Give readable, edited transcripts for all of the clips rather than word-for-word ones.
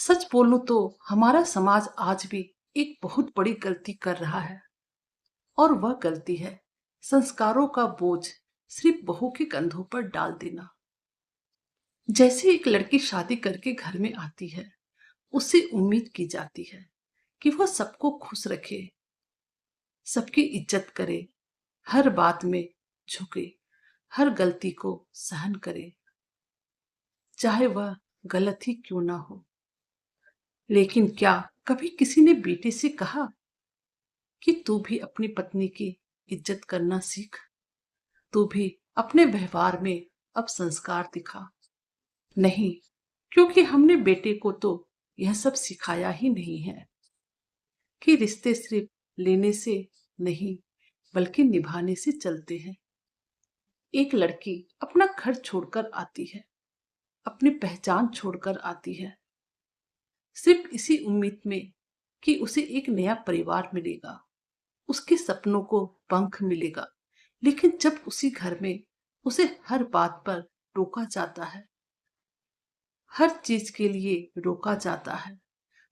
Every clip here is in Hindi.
सच बोलूं तो हमारा समाज आज भी एक बहुत बड़ी गलती कर रहा है। और वह गलती है संस्कारों का बोझ सिर्फ बहू के कंधों पर डाल देना। जैसे एक लड़की शादी करके घर में आती है, उससे उम्मीद की जाती है कि वह सबको खुश रखे, सबकी इज्जत करे, हर बात में झुके, हर गलती को सहन करे, चाहे वह गलत ही क्यों ना हो। लेकिन क्या कभी किसी ने बेटे से कहा कि तू भी अपनी पत्नी की इज्जत करना सीख, तू भी अपने व्यवहार में अब संस्कार दिखा? नहीं, क्योंकि हमने बेटे को तो यह सब सिखाया ही नहीं है कि रिश्ते सिर्फ लेने से नहीं बल्कि निभाने से चलते हैं। एक लड़की अपना घर छोड़कर आती है, अपनी पहचान छोड़कर आती है, सिर्फ इसी उम्मीद में कि उसे एक नया परिवार मिलेगा, उसके सपनों को पंख मिलेगा। लेकिन जब उसी घर में उसे हर बात पर टोका जाता है, हर चीज के लिए रोका जाता है,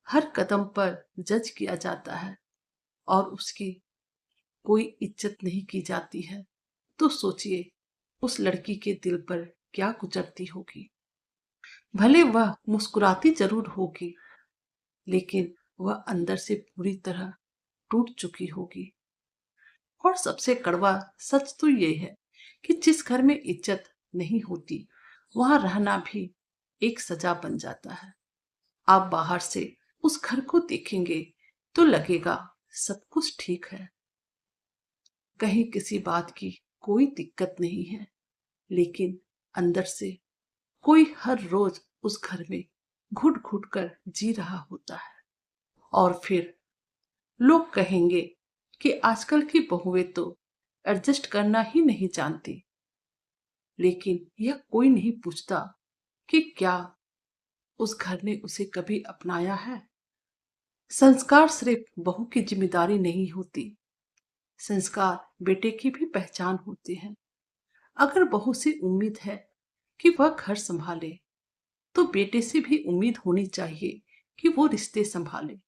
हर कदम पर जज किया जाता है और उसकी कोई इज्जत नहीं की जाती है, तो सोचिए उस लड़की के दिल पर क्या गुजरती होगी। भले वह मुस्कुराती जरूर होगी, लेकिन वह अंदर से पूरी तरह टूट चुकी होगी। और सबसे कड़वा सच तो ये है कि जिस घर में इज्जत नहीं होती, वहां रहना भी एक सजा बन जाता है। आप बाहर से उस घर को देखेंगे तो लगेगा सब कुछ ठीक है, कहीं किसी बात की कोई दिक्कत नहीं है, लेकिन अंदर से कोई हर रोज उस घर में घुट घुट कर जी रहा होता है। और फिर लोग कहेंगे कि आजकल की बहुएं तो एडजस्ट करना ही नहीं जानती। लेकिन यह कोई नहीं पूछता कि क्या उस घर ने उसे कभी अपनाया है। संस्कार सिर्फ बहू की जिम्मेदारी नहीं होती, संस्कार बेटे की भी पहचान होते हैं। अगर बहू से उम्मीद है कि वह घर संभाले, तो बेटे से भी उम्मीद होनी चाहिए कि वो रिश्ते संभाले।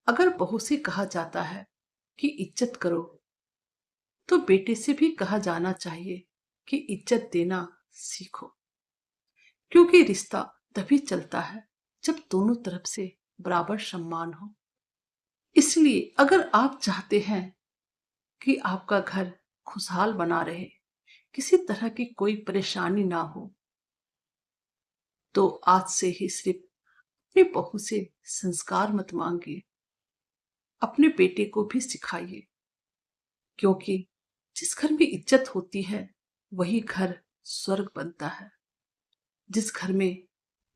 अगर बहू से कहा जाता है कि इज्जत करो, तो बेटे से भी कहा जाना चाहिए कि इज्जत देना सीखो। क्योंकि रिश्ता तभी चलता है जब दोनों तरफ से बराबर सम्मान हो। इसलिए अगर आप चाहते हैं कि आपका घर खुशहाल बना रहे, किसी तरह की कोई परेशानी ना हो, तो आज से ही सिर्फ अपनी बहू से संस्कार मत मांगिए, अपने बेटे को भी सिखाइए। क्योंकि जिस घर में इज्जत होती है, वही घर स्वर्ग बनता है। जिस घर में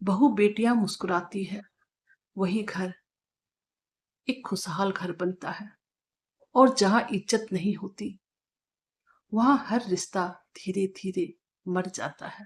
बहू बेटियां मुस्कुराती है, वही घर एक खुशहाल घर बनता है। और जहां इज्जत नहीं होती, वहां हर रिश्ता धीरे धीरे मर जाता है।